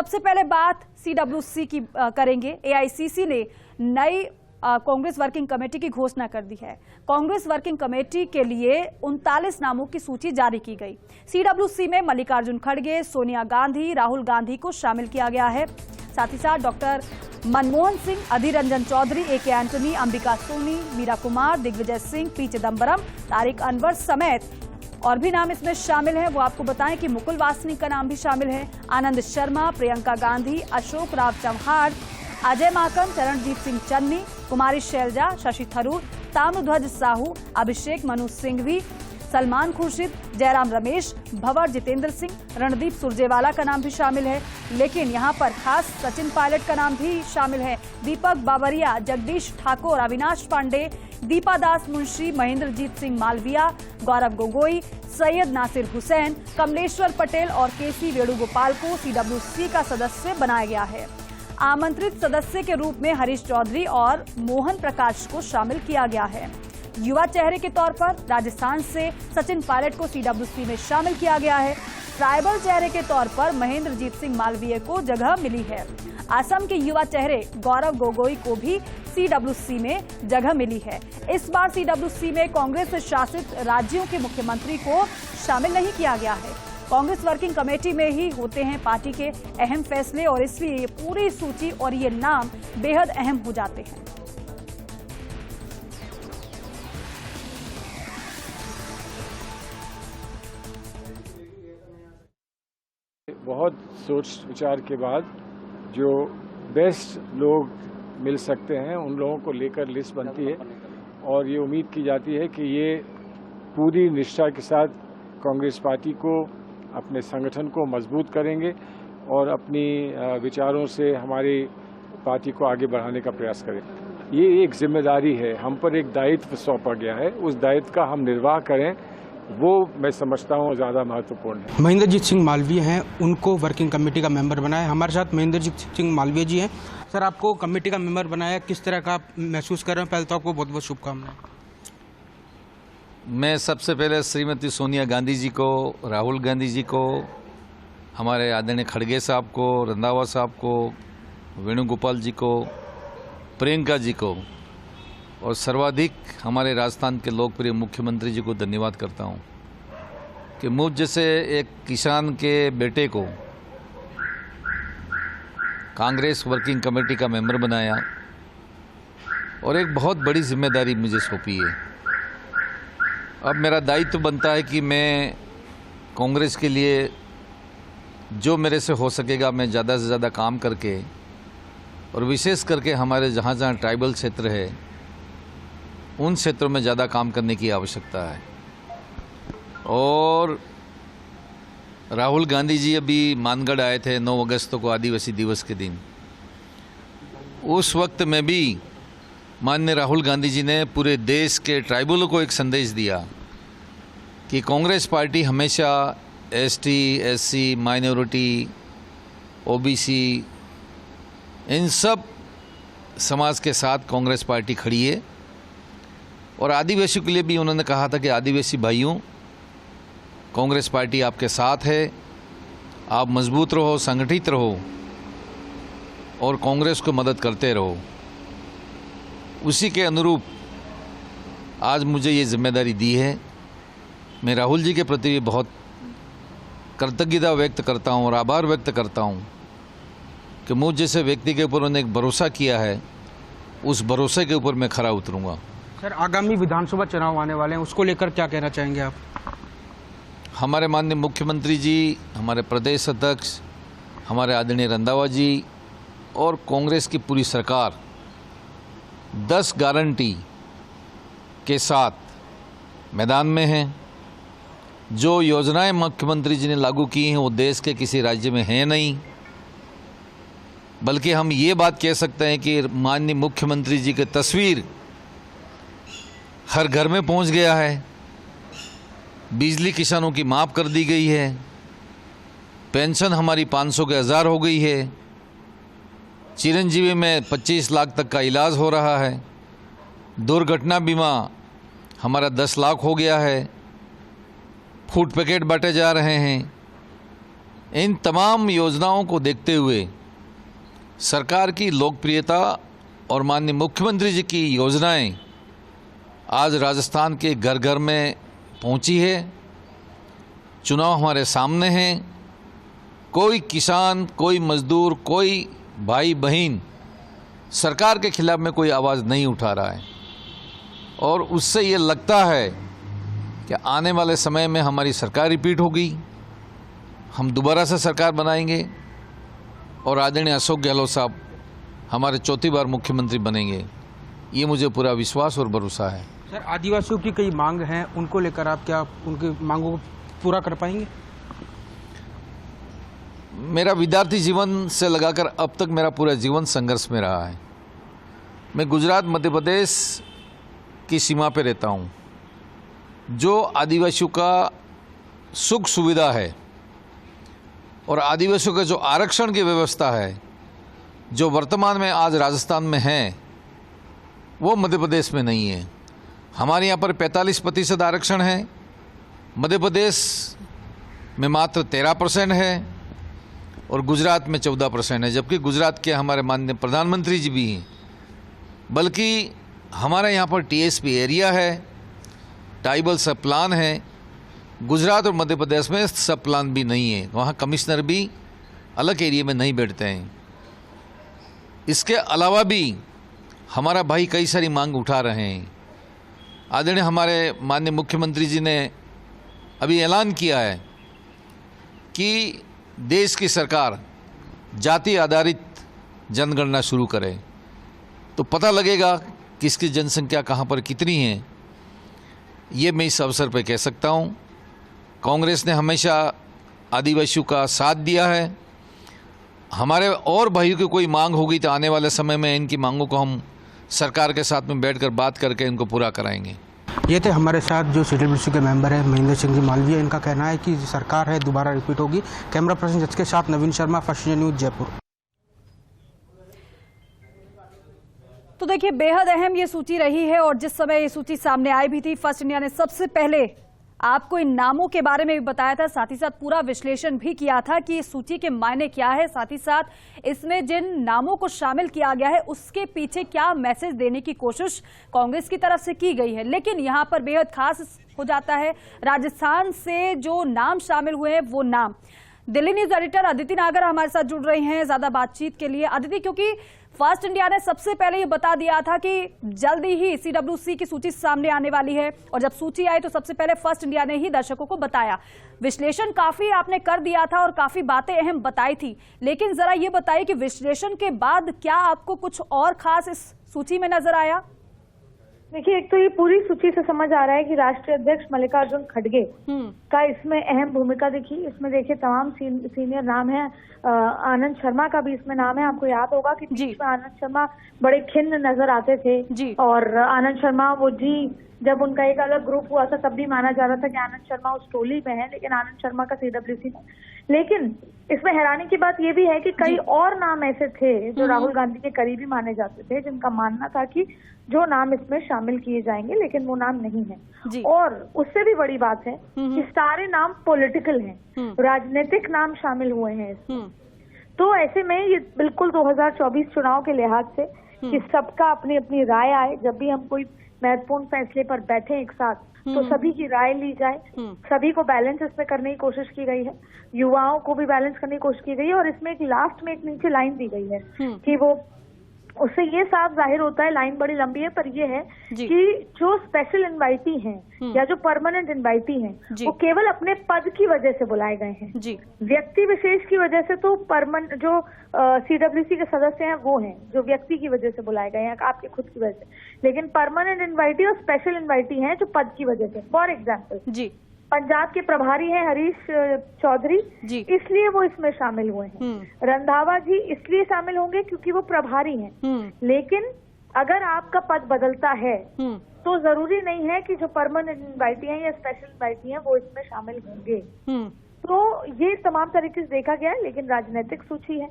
सबसे पहले बात सीडब्ल्यूसी की करेंगे। एआईसीसी ने नई कांग्रेस वर्किंग कमेटी की घोषणा कर दी है। कांग्रेस वर्किंग कमेटी के लिए 39 नामों की सूची जारी की गई। सीडब्ल्यूसी में मल्लिकार्जुन खड़गे, सोनिया गांधी, राहुल गांधी को शामिल किया गया है। साथ ही साथ doctor Manmohan Singh, Adhir Ranjan Chowdhury, A K. Antony, Ambika Soni, Meira Kumar, Digvijaya Singh, P Chidambaram, Tariq Anwar समेत और भी नाम इसमें शामिल हैं। वो आपको बताएं कि मुकुल वासनिक का नाम भी शामिल है। आनंद शर्मा, प्रियंका गांधी, अशोक राव चव्हाण, अजय माकन, चरणजीत सिंह चन्नी, कुमारी शैलजा, शशि थरूर, ताम्रध्वज साहू, अभिषेक मनु सिंघवी, सलमान खुर्शीद, जयराम रमेश, भंवर जितेंद्र सिंह, रणदीप सुरजेवाला का नाम भी शामिल है। लेकिन यहां पर खास सचिन पायलट का नाम भी शामिल है। दीपक बावरिया, जगदीश ठाकुर, अविनाश पांडे, दीपा दास मुंशी, महेंद्रजीत सिंह मालविया, गौरव गोगोई, सैयद नासिर हुसैन, कमलेश्वर पटेल और केसी वेणुगोपाल को सीडब्ल्यूसी का सदस्य बनाया गया है। आमंत्रित सदस्य के रूप में हरीश चौधरी और मोहन प्रकाश को शामिल किया गया है। युवा चेहरे के तौर पर राजस्थान से सचिन पायलट को सीडब्ल्यूसी में शामिल किया गया है। ट्राइबल चेहरे के तौर पर महेंद्रजीत सिंह मालवीय को जगह मिली है। असम के युवा चेहरे गौरव गोगोई को भी सीडब्ल्यूसी में जगह मिली है। इस बार सीडब्ल्यूसी में कांग्रेस शासित राज्यों के मुख्यमंत्री को शामिल नहीं किया गया है। कांग्रेस वर्किंग कमेटी में ही होते हैं पार्टी के अहम फैसले और इसलिए ये पूरी सूची और ये नाम बेहद अहम हो जाते हैं। बहुत सोच विचार के बाद जो बेस्ट लोग मिल सकते हैं उन लोगों को लेकर लिस्ट बनती है और ये उम्मीद की जाती है कि ये पूरी निष्ठा के साथ कांग्रेस पार्टी को, अपने संगठन को मजबूत करेंगे और अपनी विचारों से हमारी पार्टी को आगे बढ़ाने का प्रयास करें। ये एक जिम्मेदारी है, हम पर एक दायित्व सौंपा गया है, उस दायित्व का हम निर्वाह करें, वो मैं समझता हूँ ज़्यादा महत्वपूर्ण है। महेंद्रजीत सिंह मालवीय हैं, उनको वर्किंग कमेटी का मेंबर बनाया। हमारे साथ महेंद्रजीत सिंह मालवीय जी हैं। सर, आपको कमेटी का मेंबर बनाया, किस तरह का आप महसूस कर रहे हैं? पहले तो आपको बहुत बहुत शुभकामनाएं। मैं सबसे पहले श्रीमती सोनिया गांधी जी को, राहुल गांधी जी को, हमारे आदरणीय खड़गे साहब को, रंधावा साहब को, वेणुगोपाल जी को, प्रियंका जी को और सर्वाधिक हमारे राजस्थान के लोकप्रिय मुख्यमंत्री जी को धन्यवाद करता हूं कि मुझ जैसे एक किसान के बेटे को कांग्रेस वर्किंग कमेटी का मेंबर बनाया और एक बहुत बड़ी जिम्मेदारी मुझे सौंपी है। अब मेरा दायित्व बनता है कि मैं कांग्रेस के लिए जो मेरे से हो सकेगा मैं ज़्यादा से ज़्यादा काम करके और विशेष करके हमारे जहाँ जहाँ ट्राइबल क्षेत्र है उन क्षेत्रों में ज़्यादा काम करने की आवश्यकता है। और राहुल गांधी जी अभी मानगढ़ आए थे 9 अगस्त को, आदिवासी दिवस के दिन। उस वक्त में भी माननीय राहुल गांधी जी ने पूरे देश के ट्राइबलों को एक संदेश दिया कि कांग्रेस पार्टी हमेशा एसटी, एससी, माइनॉरिटी, ओबीसी इन सब समाज के साथ कांग्रेस पार्टी खड़ी है। और आदिवासियों के लिए भी उन्होंने कहा था कि आदिवासी भाइयों, कांग्रेस पार्टी आपके साथ है, आप मजबूत रहो, संगठित रहो और कांग्रेस को मदद करते रहो। उसी के अनुरूप आज मुझे ये जिम्मेदारी दी है। मैं राहुल जी के प्रति बहुत कृतज्ञता व्यक्त करता हूँ और आभार व्यक्त करता हूँ कि मुझ जैसे व्यक्ति के ऊपर उन्होंने एक भरोसा किया है, उस भरोसे के ऊपर मैं खरा उतरूँगा। सर, आगामी विधानसभा चुनाव आने वाले हैं, उसको लेकर क्या कहना चाहेंगे आप? हमारे माननीय मुख्यमंत्री जी, हमारे प्रदेश अध्यक्ष, हमारे आदरणीय रंधावा जी और कांग्रेस की पूरी सरकार 10 गारंटी के साथ मैदान में है। जो योजनाएं मुख्यमंत्री जी ने लागू की हैं वो देश के किसी राज्य में हैं नहीं, बल्कि हम ये बात कह सकते हैं कि माननीय मुख्यमंत्री जी की तस्वीर हर घर में पहुंच गया है। बिजली किसानों की माफ़ कर दी गई है, पेंशन हमारी 500 के 1000 हो गई है, चिरंजीवी में 25 लाख तक का इलाज हो रहा है, दुर्घटना बीमा हमारा 10 लाख हो गया है, फूड पैकेट बांटे जा रहे हैं, इन तमाम योजनाओं को देखते हुए सरकार की लोकप्रियता और माननीय मुख्यमंत्री जी की योजनाएं आज राजस्थान के घर घर में पहुंची है। चुनाव हमारे सामने हैं। कोई किसान, कोई मजदूर, कोई भाई बहन सरकार के खिलाफ में कोई आवाज़ नहीं उठा रहा है और उससे ये लगता है कि आने वाले समय में हमारी सरकार रिपीट होगी, हम दोबारा से सरकार बनाएंगे और आदरणीय अशोक गहलोत साहब हमारे चौथी बार मुख्यमंत्री बनेंगे। ये मुझे पूरा विश्वास और भरोसा है। सर, आदिवासियों की कई मांग हैं, उनको लेकर आप क्या उनकी मांगों को पूरा कर पाएंगे? मेरा विद्यार्थी जीवन से लगाकर अब तक मेरा पूरा जीवन संघर्ष में रहा है। मैं गुजरात मध्य प्रदेश की सीमा पे रहता हूँ। जो आदिवासियों का सुख सुविधा है और आदिवासियों का जो आरक्षण की व्यवस्था है, जो वर्तमान में आज राजस्थान में है, वो मध्य प्रदेश में नहीं है। हमारे यहाँ पर 45% आरक्षण है, मध्य प्रदेश में मात्र 13% है और गुजरात में 14% है, जबकि गुजरात के हमारे माननीय प्रधानमंत्री जी भी हैं। बल्कि हमारे यहाँ पर टीएसपी एरिया है, ट्राइबल सब प्लान है। गुजरात और मध्य प्रदेश में सब प्लान भी नहीं है, वहाँ कमिश्नर भी अलग एरिया में नहीं बैठते हैं। इसके अलावा भी हमारा भाई कई सारी मांग उठा रहे हैं। आदरणीय हमारे माननीय मुख्यमंत्री जी ने अभी ऐलान किया है कि देश की सरकार जाति आधारित जनगणना शुरू करे, तो पता लगेगा कि इसकी जनसंख्या कहाँ पर कितनी है। ये मैं इस अवसर पर कह सकता हूँ। कांग्रेस ने हमेशा आदिवासियों का साथ दिया है। हमारे और भाइयों की कोई मांग होगी तो आने वाले समय में इनकी मांगों को हम सरकार के साथ में बैठकर बात करके इनको पूरा कराएंगे। ये थे हमारे साथ जो CWC के मेंबर हैं महेंद्र सिंह जी मालवीय। इनका कहना है कि सरकार है दोबारा रिपीट होगी। कैमरा पर्सन जज के साथ Naveen Sharma, First India News, Jaipur. तो देखिए, बेहद अहम ये सूची रही है और जिस समय ये सूची सामने आई भी थी, फर्स्ट इंडिया ने सबसे पहले आपको इन नामों के बारे में भी बताया था, साथ ही साथ पूरा विश्लेषण भी किया था कि इस सूची के मायने क्या है, साथ ही साथ इसमें जिन नामों को शामिल किया गया है उसके पीछे क्या मैसेज देने की कोशिश कांग्रेस की तरफ से की गई है। लेकिन यहाँ पर बेहद खास हो जाता है, राजस्थान से जो नाम शामिल हुए हैं वो नाम। दिल्ली न्यूज एडिटर अदिति नागर हमारे साथ जुड़ रहे हैं ज्यादा बातचीत के लिए। अदिति, क्योंकि फर्स्ट इंडिया ने सबसे पहले ये बता दिया था कि जल्दी ही CWC की सूची सामने आने वाली है और जब सूची आई तो सबसे पहले फर्स्ट इंडिया ने ही दर्शकों को बताया। विश्लेषण काफी आपने कर दिया था और काफी बातें अहम बताई थी, लेकिन जरा ये बताइए कि विश्लेषण के बाद क्या आपको कुछ और खास इस सूची में नजर आया? देखिए, एक तो ये पूरी सूची से समझ आ रहा है कि राष्ट्रीय अध्यक्ष मल्लिकार्जुन खड़गे का इसमें अहम भूमिका दिखी। इसमें देखिए तमाम सीनियर नाम है। आनंद शर्मा का भी इसमें नाम है। आपको याद होगा कि बीच में आनंद शर्मा बड़े खिन्न नजर आते थे और आनंद शर्मा वो जी जब उनका एक अलग ग्रुप हुआ था तब भी माना जा रहा था कि आनंद शर्मा उस टोली में है, लेकिन आनंद शर्मा का CWC में। लेकिन इसमें हैरानी की बात ये भी है कि कई और नाम ऐसे थे जो राहुल गांधी के करीबी माने जाते थे, जिनका मानना था कि जो नाम इसमें शामिल किए जाएंगे, लेकिन वो नाम नहीं है। और उससे भी बड़ी बात है कि सारे नाम पॉलिटिकल हैं, राजनीतिक नाम शामिल हुए हैं इसमें। तो ऐसे में ये बिल्कुल 2024 चुनाव के लिहाज से कि सबका अपनी अपनी राय आए, जब भी हम कोई महत्वपूर्ण फैसले पर बैठे एक साथ तो सभी की राय ली जाए, सभी को बैलेंस इसमें करने की कोशिश की गई है, युवाओं को भी बैलेंस करने की कोशिश की गई है। और इसमें एक लास्ट में एक नीचे लाइन दी गई है कि वो उससे ये साफ जाहिर होता है, लाइन बड़ी लंबी है पर ये है कि जो स्पेशल इनवाइटी हैं या जो परमानेंट इनवाइटी हैं वो केवल अपने पद की वजह से बुलाए गए हैं। व्यक्ति विशेष की वजह से तो जो CWC के सदस्य हैं वो हैं जो व्यक्ति की वजह से बुलाए गए हैं, आपके खुद की वजह से। लेकिन परमानेंट इनवाइटी और स्पेशल इनवाइटी हैं जो पद की वजह से। फॉर एग्जाम्पल पंजाब के प्रभारी हैं हरीश चौधरी, इसलिए वो इसमें शामिल हुए हैं। रंधावा जी इसलिए शामिल होंगे क्योंकि वो प्रभारी हैं। लेकिन अगर आपका पद बदलता है तो जरूरी नहीं है कि जो परमानेंट इनवाइटी हैं या स्पेशल इनवाइटी हैं वो इसमें शामिल होंगे। तो ये तमाम तरीके से देखा गया है, लेकिन राजनीतिक सूची है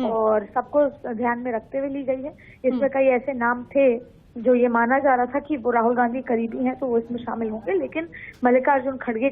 और सबको ध्यान में रखते हुए ली गई है। इसमें कई ऐसे नाम थे जो ये माना जा रहा था कि वो राहुल गांधी करीबी हैं तो वो इसमें शामिल होंगे, लेकिन मल्लिकार्जुन खड़गे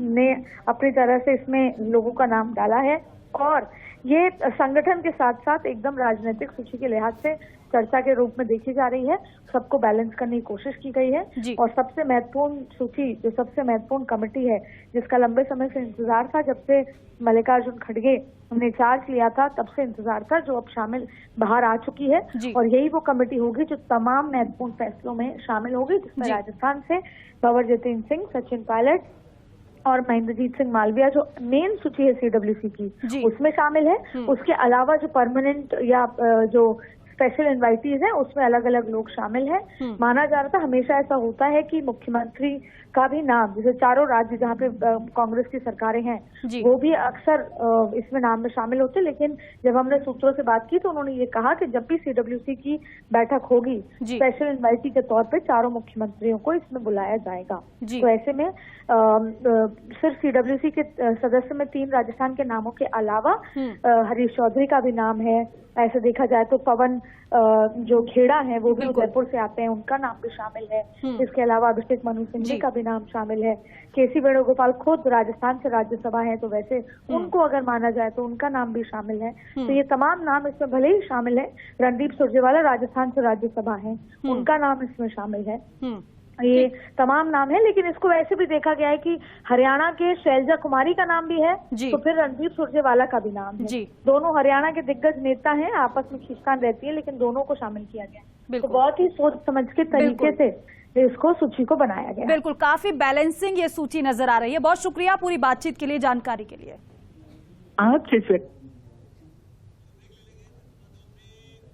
ने अपनी तरह से इसमें लोगों का नाम डाला है और ये संगठन के साथ साथ एकदम राजनीतिक सूची के लिहाज से चर्चा के रूप में देखी जा रही है। सबको बैलेंस करने की कोशिश की गई है और सबसे महत्वपूर्ण सूची, जो सबसे महत्वपूर्ण कमेटी है जिसका लंबे समय से इंतजार था, जब से मल्लिकार्जुन खड़गे ने चार्ज लिया था तब से इंतजार था, जो अब शामिल बाहर आ चुकी है और यही वो कमेटी होगी जो तमाम महत्वपूर्ण फैसलों में शामिल होगी, जिसमें राजस्थान से बाबर जितेंद्र सिंह, सचिन पायलट और महेंद्रजीत सिंह मालविया, जो मेन सूची है CWC की, उसमें शामिल है। उसके अलावा जो परमानेंट या जो स्पेशल इनवाइटीज हैं उसमें अलग अलग लोग शामिल हैं। माना जा रहा था, हमेशा ऐसा होता है कि मुख्यमंत्री का भी नाम, जैसे चारों राज्य जहाँ पे कांग्रेस की सरकारें हैं वो भी अक्सर इसमें नाम में शामिल होते, लेकिन जब हमने सूत्रों से बात की तो उन्होंने ये कहा कि जब भी CWC की बैठक होगी स्पेशल इनवाइटी के तौर पे चारों मुख्यमंत्रियों को इसमें बुलाया जाएगा। तो ऐसे में सिर्फ CWC के सदस्य में 3 राजस्थान के नामों के अलावा हरीश चौधरी का भी नाम है। ऐसे देखा जाए तो पवन जो खेड़ा है वो भी उदयपुर से आते हैं, उनका नाम भी शामिल है। इसके अलावा अभिषेक मनु सिंघवी का भी नाम शामिल है। KC वेणुगोपाल खुद राजस्थान से राज्यसभा है, तो वैसे उनको अगर माना जाए तो उनका नाम भी शामिल है। तो ये तमाम नाम इसमें भले ही शामिल है। रणदीप सुरजेवाला राजस्थान से राज्यसभा है, उनका नाम इसमें शामिल है। ये तमाम नाम है, लेकिन इसको वैसे भी देखा गया है कि हरियाणा के शैलजा कुमारी का नाम भी है, तो फिर रणदीप सुरजेवाला का भी नाम है। दोनों हरियाणा के दिग्गज नेता हैं, आपस में खींचतान रहती है, लेकिन दोनों को शामिल किया गया। तो बहुत ही सोच समझ के तरीके से इसको सूची को बनाया गया। बिल्कुल, काफी बैलेंसिंग ये सूची नजर आ रही है। बहुत शुक्रिया पूरी बातचीत के लिए, जानकारी के लिए। आप